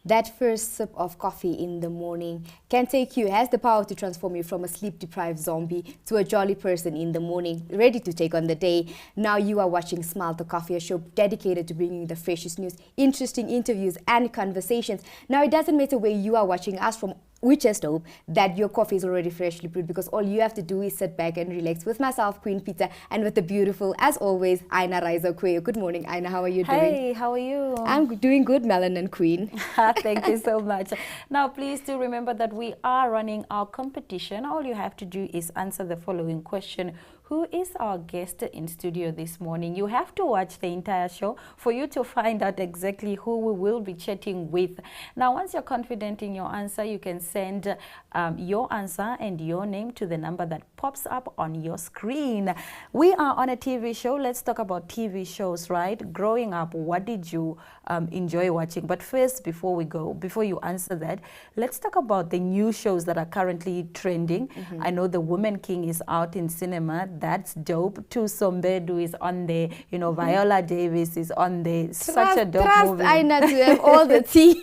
That first sip of coffee in the morning has the power to transform you from a sleep-deprived zombie to a jolly person in the morning, ready to take on the day. Now you are watching Smile the Coffee, a show dedicated to bringing you the freshest news, interesting interviews and conversations. Now it doesn't matter where you are watching us from. We just hope that your coffee is already freshly brewed, because all you have to do is sit back and relax with myself, Queen Peter, and with the beautiful, as always, Aina Raiza Kweyo. Good morning, Aina. How are you doing? Hey, how are you? I'm doing good, Melanin Queen. Thank you so much. Now, please do remember that we are running our competition. All you have to do is answer the following question. Who is our guest in studio this morning? You have to watch the entire show for you to find out exactly who we will be chatting with. Now, once you're confident in your answer, you can send your answer and your name to the number that pops up on your screen. We are on a TV show. Let's talk about TV shows, right? Growing up, what did you enjoy watching? But first, before you answer that, let's talk about the new shows that are currently trending. I know The Woman King is out in cinema. That's dope. Tusombedu is on there. You know, Viola Davis is on there. Such a dope movie. Aina to have all the tea.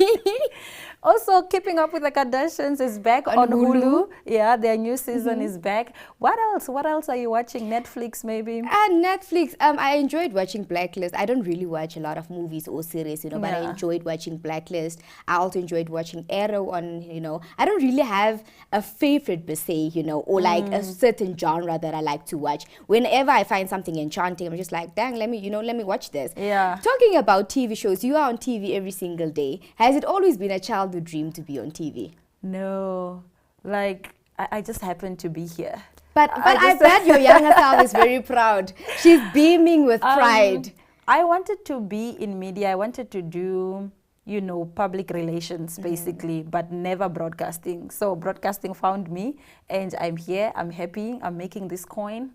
Also, Keeping Up with the Kardashians is back on Hulu. Yeah, their new season is back. What else? What else are you watching? Netflix, maybe? Netflix. I enjoyed watching Blacklist. I don't really watch a lot of movies or series, but I enjoyed watching Blacklist. I also enjoyed watching Arrow on, I don't really have a favorite per se, or like a certain genre that I like to watch. Whenever I find something enchanting, I'm just like, dang, let me watch this. Yeah. Talking about TV shows, you are on TV every single day. Has it always been a childhood dream to be on TV? No, like I just happen to be here. But I bet your younger self is very proud. She's beaming with pride. I wanted to be in media. I wanted to do, public relations basically, but never broadcasting. So broadcasting found me, and I'm here. I'm happy. I'm making this coin.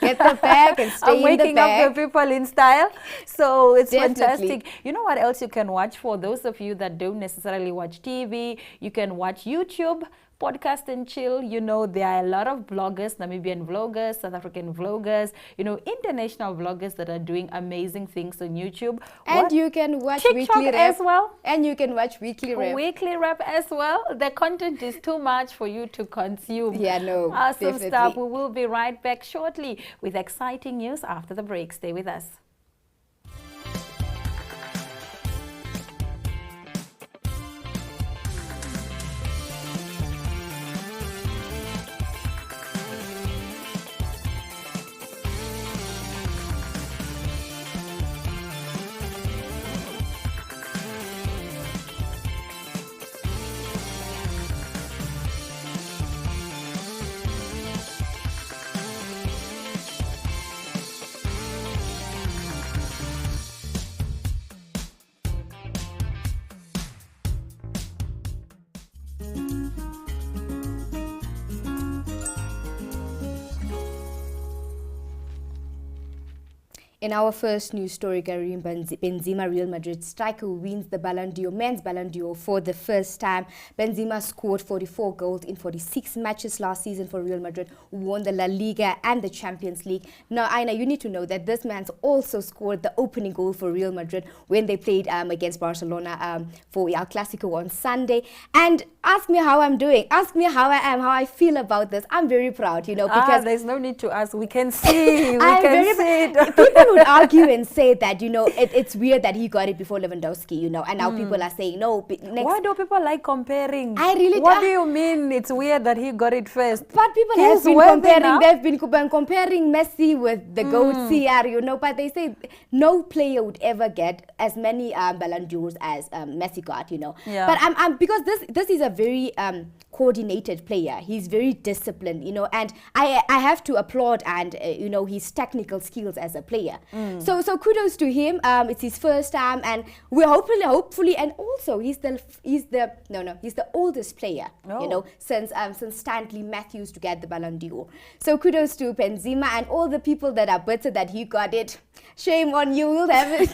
Get the bag and stay I'm in the waking bag. up the people in style. So it's Definitely. fantastic. You know what else you can watch? For those of you that don't necessarily watch TV, you can watch YouTube, podcast and chill. There are a lot of bloggers, Namibian vloggers, South African vloggers, international vloggers that are doing amazing things on YouTube. And you can watch TikTok weekly rap as well. And you can watch weekly rap. Weekly rap as well. The content is too much for you to consume. Yeah, no, Awesome definitely. stuff. We will be right back shortly with exciting news after the break. Stay with us. In our first news story, Karim Benzema, Real Madrid striker, wins the Ballon d'Or, men's Ballon d'Or for the first time. Benzema scored 44 goals in 46 matches last season for Real Madrid, who won the La Liga and the Champions League. Now, Aina, you need to know that this man's also scored the opening goal for Real Madrid when they played against Barcelona for El Clasico on Sunday. And ask me how I'm doing. Ask me how I am, how I feel about this. I'm very proud, because there's no need to ask. We can see. We can see it. People would argue and say that, it's weird that he got it before Lewandowski, and now people are saying, no. Why do people like comparing? I really What do you mean it's weird that he got it first? But people have been comparing, they've been comparing Messi with the GOAT CR, but they say no player would ever get as many Ballon d'Ors as Messi got, Yeah. But I'm because this is a very coordinated player. He's very disciplined, and I have to applaud and his technical skills as a player. So kudos to him. It's his first time, and we're hopefully, and also he's the oldest player, since Stanley Matthews to get the Ballon d'Or. So kudos to Benzema and all the people that are bitter that he got it. Shame on you. We'll definitely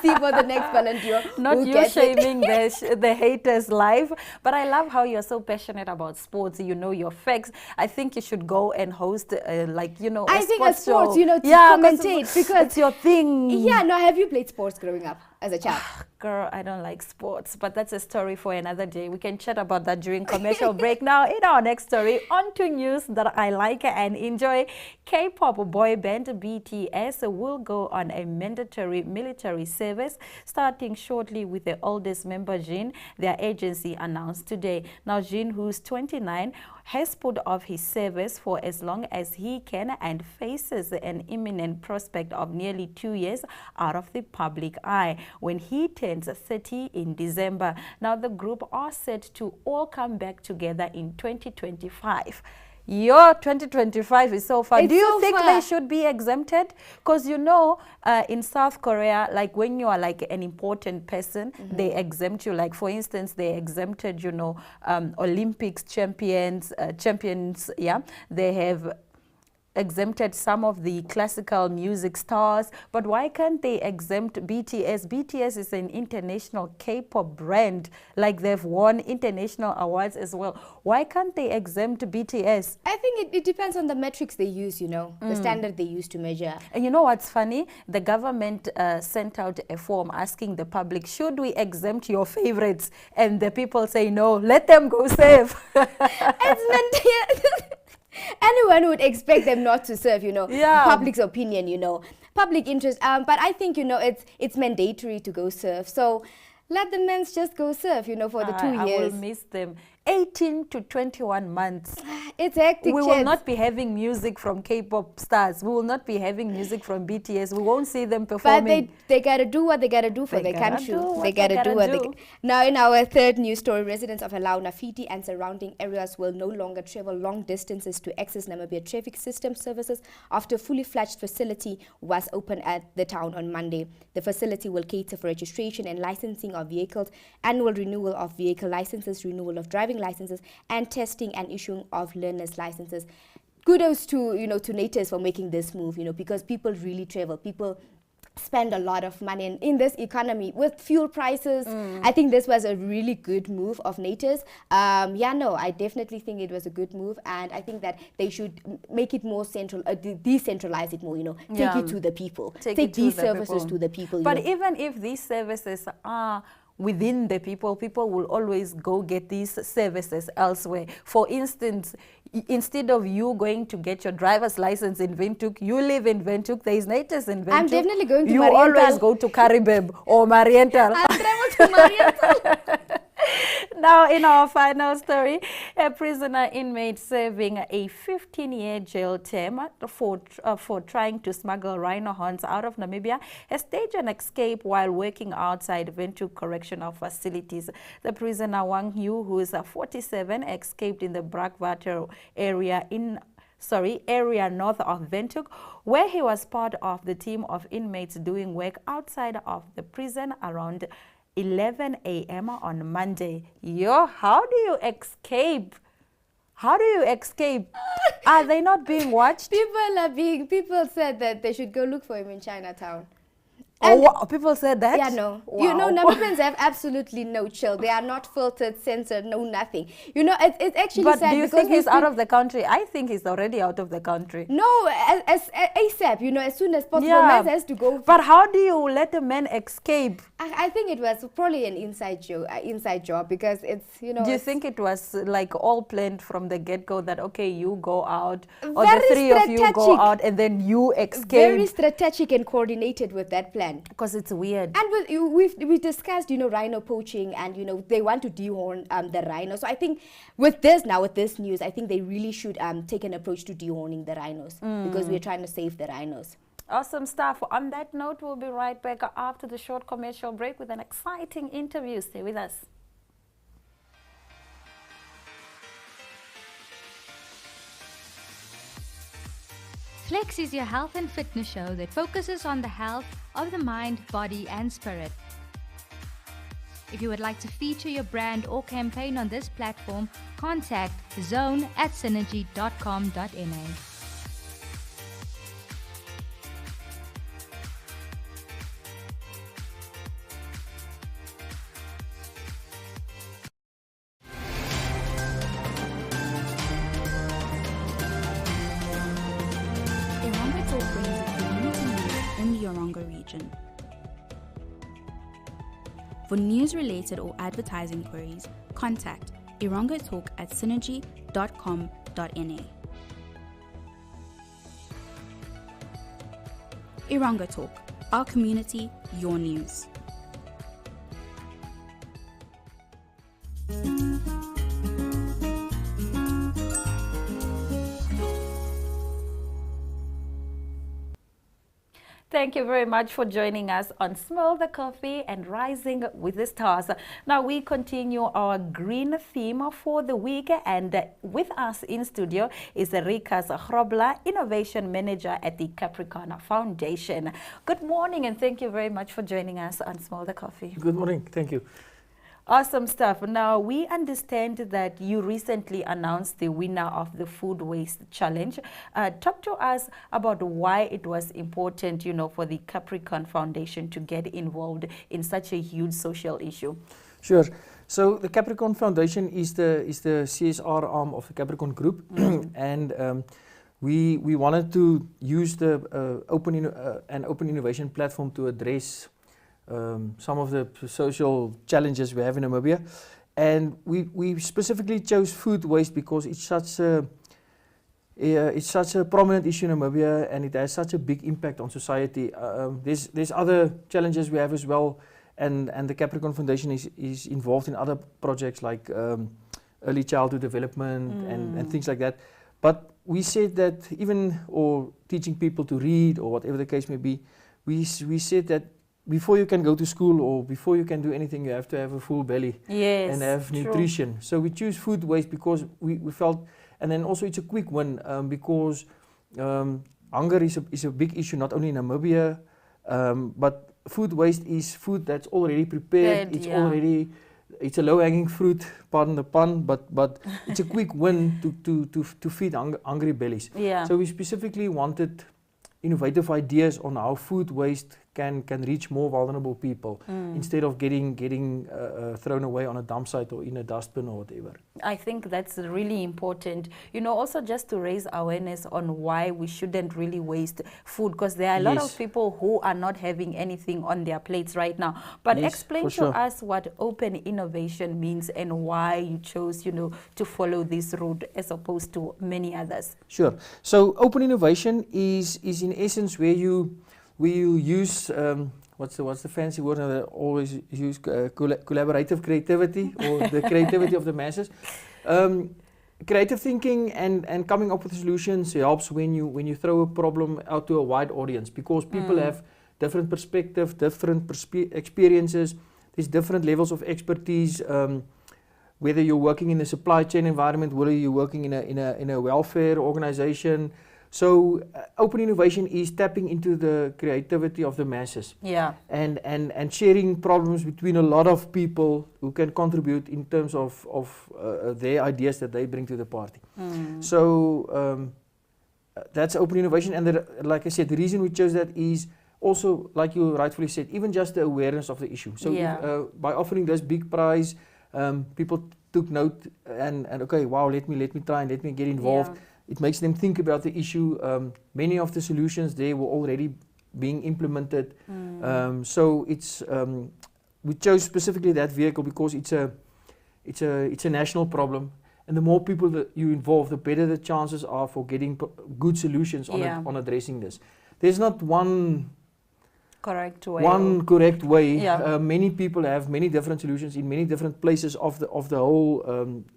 see for the next Ballon d'Or. Not you shaming the haters live, but I love how you're so passionate about sports. You know your facts. I think you should go and host I think a sports, show. to commentate, because it's your thing. Yeah, no, have you played sports growing up? as a child? Girl, I don't like sports, but that's a story for another day. We can chat about that during commercial break. Now, in our next story, on to news that I like and enjoy. K-pop boy band BTS will go on a mandatory military service starting shortly with the oldest member, Jin, their agency announced today. Now, Jin, who's 29, has put off his service for as long as he can and faces an imminent prospect of nearly 2 years out of the public eye when he turns 30 in December. Now, the group are set to all come back together in 2025. Your 2025 is so far. It's Do you so think far. they should be exempted? Because you know, in South Korea, like when you are like an important person, they exempt you. Like for instance, they exempted, you know, Olympics champions, yeah. They have exempted some of the classical music stars, but why can't they exempt BTS? BTS is an international K-pop brand, like they've won international awards as well. Why can't they exempt BTS? I think it depends on the metrics they use, you know, the standard they use to measure. And you know what's funny? The government sent out a form asking the public, should we exempt your favorites? And the people say, no, let them go serve. It's meant anyone would expect them not to serve, you know, Yeah. public's opinion, you know, public interest. But I think, you know, it's mandatory to go serve. So let the men just go serve, you know, for the 2 I years. will miss them. 18 to 21 months. It's hectic. We will kids. not be having music from K-pop stars. We will not be having music from BTS. We won't see them But performing. they gotta do what they gotta do for They their gotta country. do what They they gotta do gotta what do. they. Now, in our third news story, residents of Alau, Nafiti, and surrounding areas will no longer travel long distances to access Namibia traffic system services after a fully fledged facility was opened at the town on Monday. The facility will cater for registration and licensing of vehicles, annual renewal of vehicle licenses, renewal of driving licenses, and testing and issuing of learners licenses. Kudos to, you know, to natives for making this move, you know, because people really travel. People spend a lot of money, and in this economy with fuel prices, I think this was a really good move of natives. I definitely think it was a good move, and I think that they should make it more central, decentralize it more, you know, take Yeah. it to the people, Take take it to these the services people. to the people. you But know. even if these services are within the people, people will always go get these services elsewhere. For instance, instead of you going to get your driver's license in Windhoek, you live in Windhoek, there is natives in Windhoek. I'm definitely going to You Marienthal. always go to Karibeb or Marienthal. I'll travel to Marienthal. Now, in our final story, a prisoner inmate serving a 15-year jail term for trying to smuggle rhino horns out of Namibia has staged an escape while working outside Windhoek correctional facilities. The prisoner Wang Yu, who is 47, escaped in the Brakwater area area north of Windhoek, where he was part of the team of inmates doing work outside of the prison around 11 a.m. on Monday. How do you escape? How do you escape? Are they not being watched? People said that they should go look for him in Chinatown. Oh, wow. People said that? Yeah, no. Wow. You know, Namibians have absolutely no chill. They are not filtered, censored, no nothing. You know, it's actually But sad. do you because think he's out of the country? I think he's already out of the country. No, as ASAP, you know, as soon as possible. Yeah. Man has to go. But how do you let a man escape? I think it was probably an inside job because it's, you know. Do you think it was like all planned from the get-go that, okay, you go out, or Very the three of you go strategic. out and then you escape? Very strategic and coordinated with that plan. Because it's weird. And we discussed, you know, rhino poaching, and, you know, they want to dehorn the rhino. So I think with this news, I think they really should take an approach to dehorning the rhinos because we're trying to save the rhinos. Awesome stuff. On that note, we'll be right back after the short commercial break with an exciting interview. Stay with us. Flex is your health and fitness show that focuses on the health of the mind, body, and spirit. If you would like to feature your brand or campaign on this platform, contact zone@synergy.com.na. Eronga Talk brings a community news in the Eronga region. For news-related or advertising queries, contact irongotalk@synergy.com.na. Irongo Talk, our community, your news. Thank you very much for joining us on Smell the Coffee and Rising with the Stars. Now we continue our green theme for the week, and with us in studio is Rikas Grobler, Innovation Manager at the Capricorn Foundation. Good morning and thank you very much for joining us on Smell the Coffee. Good morning, thank you. Awesome stuff. Now, we understand that you recently announced the winner of the Food Waste Challenge. Talk to us about why it was important, for the Capricorn Foundation to get involved in such a huge social issue. Sure. So the Capricorn Foundation is the CSR arm of the Capricorn Group, and we wanted to use the open innovation platform to address some of the social challenges we have in Namibia, and we specifically chose food waste because it's such a prominent issue in Namibia, and it has such a big impact on society. There's other challenges we have as well, and the Capricorn Foundation is involved in other projects like early childhood development and things like that. But we said that or teaching people to read or whatever the case may be, we said that before you can go to school or before you can do anything, you have to have a full belly and have nutrition. So we choose food waste because we felt, and then also it's a quick win because hunger is a big issue not only in Namibia, but food waste is food that's already prepared. It's a low-hanging fruit, pardon the pun, but it's a quick win to feed hungry bellies. Yeah. So we specifically wanted innovative ideas on how food waste can reach more vulnerable people instead of getting thrown away on a dump site or in a dustbin or whatever. I think that's really important, also just to raise awareness on why we shouldn't really waste food, because there are a lot of people who are not having anything on their plates right now. But explain to us what open innovation means and why you chose, to follow this route as opposed to many others. Sure. So open innovation is in essence where you use what's the fancy word that I always use, collaborative creativity or the creativity of the masses. Creative thinking and coming up with solutions helps when you throw a problem out to a wide audience, because people have different perspectives, different experiences. There's different levels of expertise. Whether you're working in a supply chain environment, whether you're working in a welfare organization. So open innovation is tapping into the creativity of the masses, and sharing problems between a lot of people who can contribute in terms of their ideas that they bring to the party. So that's open innovation, and like I said, the reason we chose that is also, like you rightfully said, even just the awareness of the issue. So if, by offering this big prize, people took note and okay, wow, let me try and let me get involved. It makes them think about the issue. Many of the solutions there were already being implemented. So it's we chose specifically that vehicle because it's a national problem, and the more people that you involve, the better the chances are for getting good solutions on addressing this. There's not one correct way. Many people have many different solutions in many different places of the whole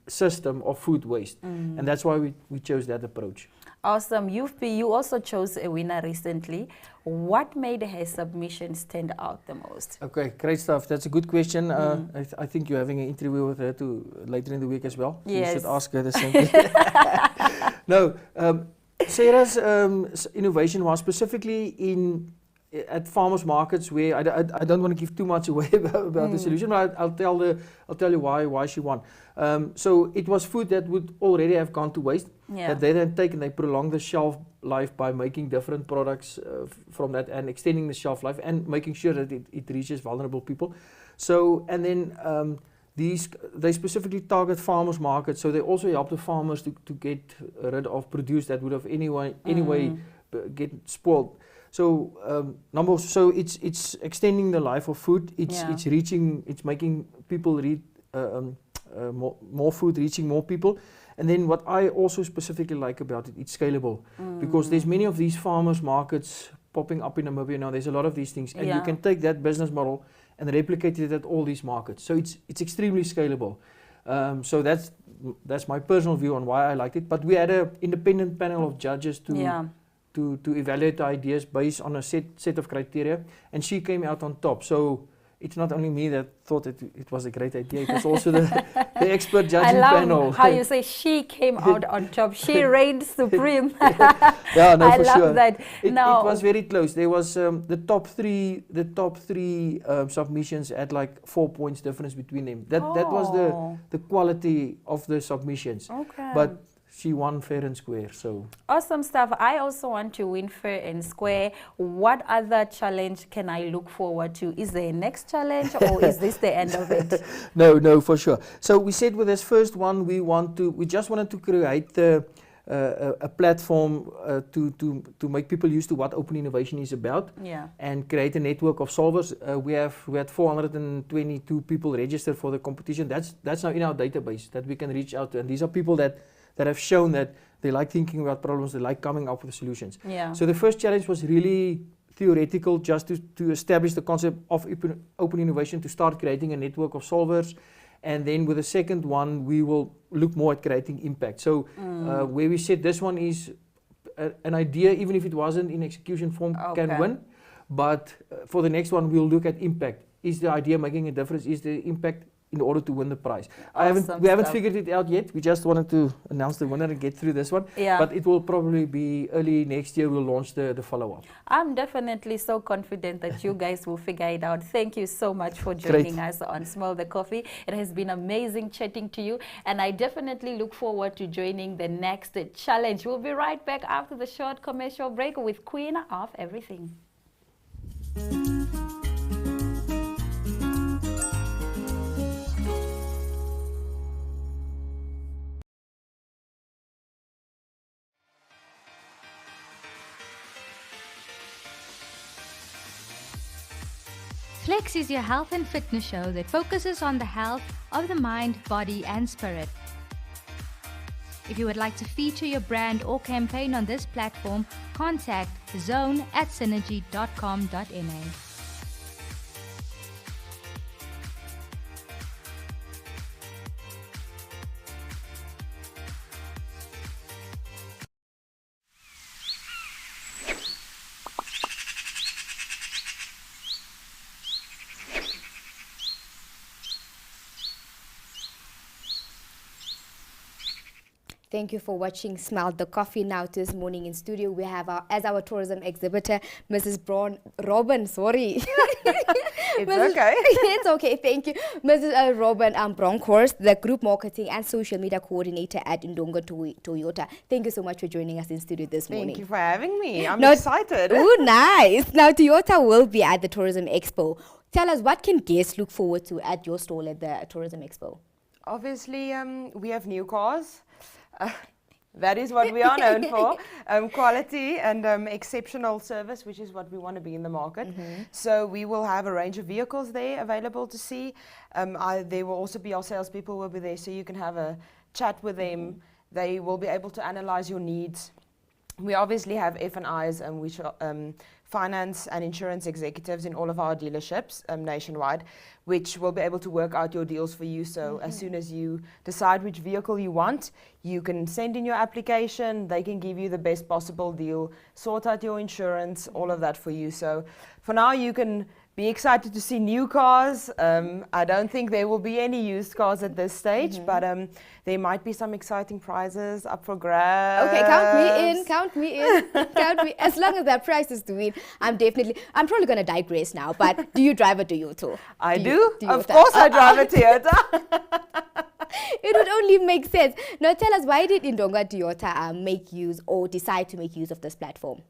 system of food waste, and that's why we chose that approach. Awesome. You also chose a winner recently. What made her submission stand out the most? Okay, great stuff. That's a good question. I think you're having an interview with her later in the week as well. Yes. You should ask her the same thing. No, Sarah's innovation was specifically at farmers markets, where I don't want to give too much away about the solution, but I'll tell you why she won. So it was food that would already have gone to waste, that they then take and they prolong the shelf life by making different products from that and extending the shelf life and making sure that it reaches vulnerable people. So, and then they specifically target farmers markets, so they also help the farmers to get rid of produce that would have anyway get spoiled. So it's extending the life of food. Yeah. It's making people read more food, reaching more people. And then what I also specifically like about it, it's scalable because there's many of these farmers markets popping up in Namibia now. There's a lot of these things, and you Yeah. can take that business model and replicate it at all these markets. So it's extremely scalable. So that's my personal view on why I liked it. But we had an independent panel of judges to evaluate the ideas based on a set of criteria, and she came out on top. So it's not only me that thought it was a great idea, it was also the expert judging panel. I love how you say she came out on top. She reigned supreme. Yeah, no, I for love sure. that. It Now, was very close. There was the top three submissions had like 4 points difference between them. That was the quality of the submissions. Okay. But she won fair and square. So Awesome stuff. I also want to win fair and square. What other challenge can I look forward to? Is there a next challenge, or is this the end of it? No, for sure. So we said with this first one, we just wanted to create a platform to make people used to what open innovation is about, Yeah. and create a network of solvers. We had 422 people registered for the competition. That's now in our database that we can reach out to, and these are people that have shown that they like thinking about problems, they like coming up with solutions. Yeah. So the first challenge was really theoretical, just to establish the concept of open innovation, to start creating a network of solvers. And then with the second one, we will look more at creating impact. So where we said this one is an idea, even if it wasn't in execution form, can win. But for the next one, we'll look at impact. Is the idea making a difference? Is the impact in order to win the prize? We haven't figured it out yet. We just wanted to announce the winner and get through this one. Yeah. But it will probably be early next year. We'll launch the follow-up. I'm definitely so confident that you guys will figure it out. Thank you so much for joining us on Smell the Coffee. It has been amazing chatting to you, and I definitely look forward to joining the next challenge. We'll be right back after the short commercial break with Queen of Everything. Flex is your health and fitness show that focuses on the health of the mind, body, and spirit. If you would like to feature your brand or campaign on this platform, contact zone@synergy.com.na. Thank you for watching Smell the Coffee. Now this morning in studio we have as our tourism exhibitor, Mrs. Robin, sorry. It's okay. It's okay, thank you. Mrs. Robin Bronkhorst, the Group Marketing and Social Media Coordinator at Indonga Toyota. Thank you so much for joining us in studio this morning. Thank you for having me. I'm excited. Oh, nice. Now Toyota will be at the Tourism Expo. Tell us, what can guests look forward to at your stall at the Tourism Expo? Obviously, we have new cars. That is what we are known for, quality and exceptional service, which is what we want to be in the market. So we will have a range of vehicles there available to see. There will also be our salespeople will be there, so you can have a chat with them. They will be able to analyze your needs. We obviously have F&Is, which are finance and insurance executives in all of our dealerships nationwide, which will be able to work out your deals for you. So as soon as you decide which vehicle you want, you can send in your application. They can give you the best possible deal, sort out your insurance, all of that for you. So for now, you can be excited to see new cars. I don't think there will be any used cars at this stage, but there might be some exciting prizes up for grabs. Okay, count me in. As long as that prize is to win, I'm probably going to digress now, but do you drive a Toyota? I do. Of course I drive a Toyota. It would only make sense. Now tell us, why did Indonga Toyota make use or decide to make use of this platform?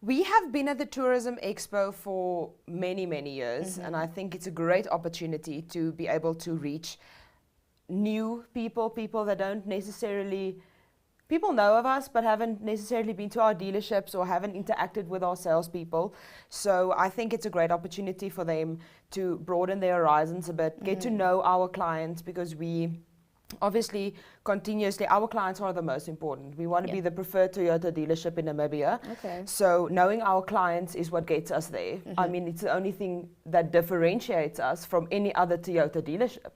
We have been at the Tourism Expo for many, many years, and I think it's a great opportunity to be able to reach new people that don't necessarily people know of us but haven't necessarily been to our dealerships or haven't interacted with our salespeople. So I think it's a great opportunity for them to broaden their horizons a bit, get to know our clients, because we obviously continuously, our clients are the most important. We want to be the preferred Toyota dealership in Namibia. Okay. So knowing our clients is what gets us there. I mean, it's the only thing that differentiates us from any other Toyota dealership.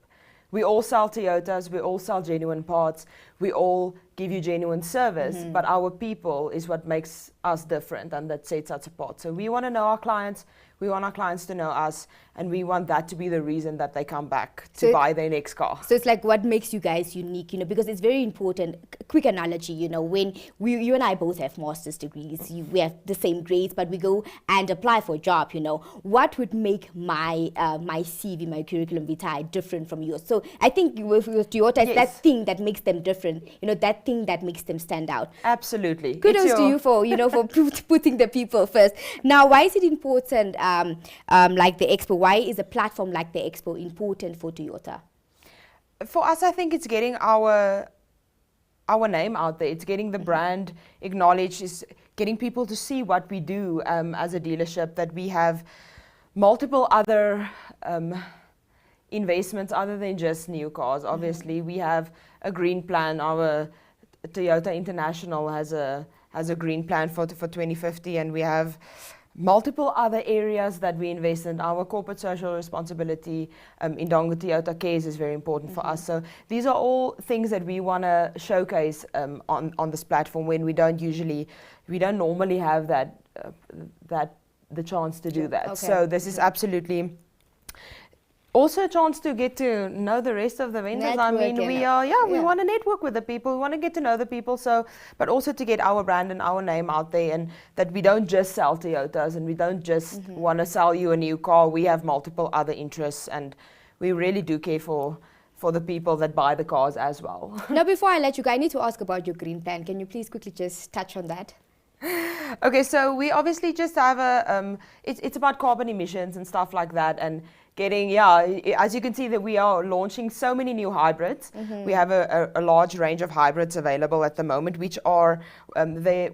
We all sell Toyotas, we all sell genuine parts, we all give you genuine service, but our people is what makes us different and that sets us apart. So we want to know our clients, we want our clients to know us, and we want that to be the reason that they come back to buy their next car. So it's like what makes you guys unique, you know, because it's very important. Quick analogy, you know, when you and I both have master's degrees, we have the same grades, but we go and apply for a job, you know, what would make my my CV, my curriculum vitae different from yours? So I think with Toyota, it's that thing that makes them different, you know, that thing that makes them stand out. Absolutely. Kudos to you for, you know, for putting the people first. Now, why is it important, like the Expo? Why is a platform like the Expo important for Toyota? For us, I think it's getting our name out there. It's getting the brand acknowledged. It's getting people to see what we do as a dealership, that we have multiple other investments other than just new cars. Obviously, we have a green plan. Our Toyota International has a green plan for 2050, and we have multiple other areas that we invest in. Our corporate social responsibility in Donga Toyota Cares is very important for us. So these are all things that we want to showcase on this platform, when we don't normally have that the chance to do that. So this is absolutely also a chance to get to know the rest of the vendors. I mean, we want to network with the people, we want to get to know the people, so, but also to get our brand and our name out there, and that we don't just sell Toyotas and we don't just want to sell you a new car. We have multiple other interests, and we really do care for the people that buy the cars as well. Now, before I let you go, I need to ask about your green plan. Can you please quickly just touch on that? Okay, so we obviously just have a, it's about carbon emissions and stuff like that, and getting, as you can see that we are launching so many new hybrids. We have a large range of hybrids available at the moment, which are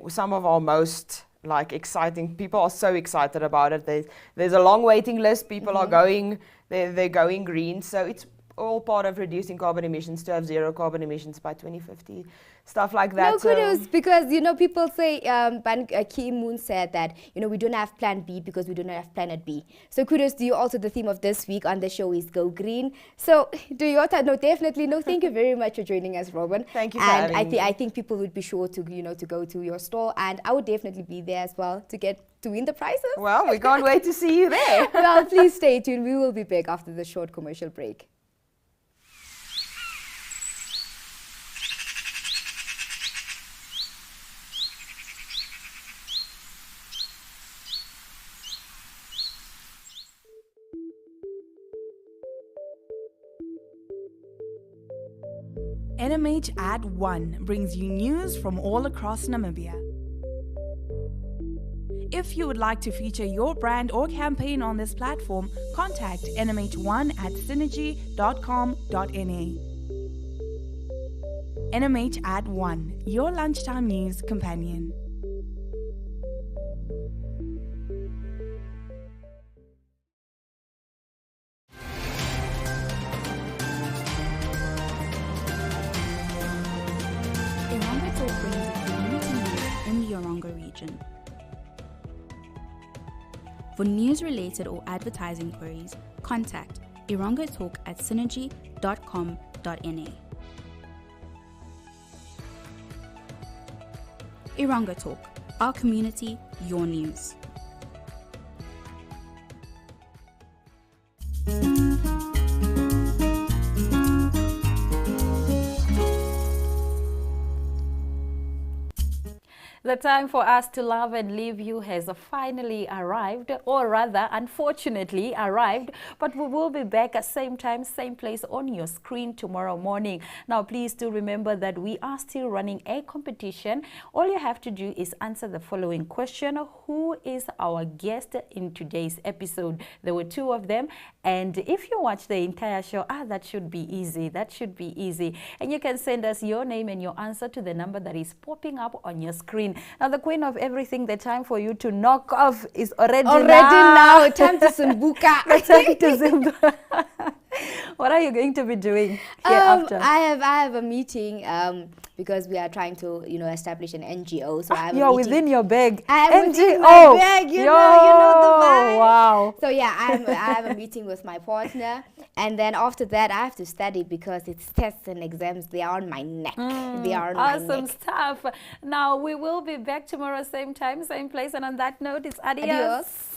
some of our most exciting. People are so excited about it. There's a long waiting list. People are going, they're going green. So it's all part of reducing carbon emissions to have zero carbon emissions by 2050. Stuff like that. No, kudos, because, you know, people say, Kim Moon said that, you know, we don't have plan B because we don't have planet B. So kudos to you. Also, the theme of this week on the show is Go Green. So Toyota, no, definitely, no, thank you very much for joining us, Robin. Thank you for having me. I think people would be sure to, you know, to go to your store, and I would definitely be there as well to win the prizes. Well, we can't wait to see you there. Well, please stay tuned. We will be back after the short commercial break. NMH at 1 brings you news from all across Namibia. If you would like to feature your brand or campaign on this platform, contact NMH1 at synergy.com.na. NMH at 1, your lunchtime news companion. For news-related or advertising queries, contact Irongo Talk at synergy.com.na. Irongo Talk, our community, your news. The time for us to love and leave you has finally arrived, or rather, unfortunately, arrived. But we will be back at same time, same place on your screen tomorrow morning. Now, please do remember that we are still running a competition. All you have to do is answer the following question: who is our guest in today's episode? There were 2 of them, and if you watch the entire show, that should be easy. That should be easy. And you can send us your name and your answer to the number that is popping up on your screen. Now, the queen of everything, the time for you to knock off is already now. Time to Sumbuka. The time to Zumba. What are you going to be doing hereafter? I have a meeting because we are trying to, establish an NGO. So I have You're within your bag. I am within NGO. my bag. You know the vibe. Wow. So yeah, I have a meeting with my partner, and then after that I have to study because it's tests and exams. They are on my neck. They are on my neck. Awesome stuff. Now we will be back tomorrow, same time, same place. And on that note, it's adios. Adios.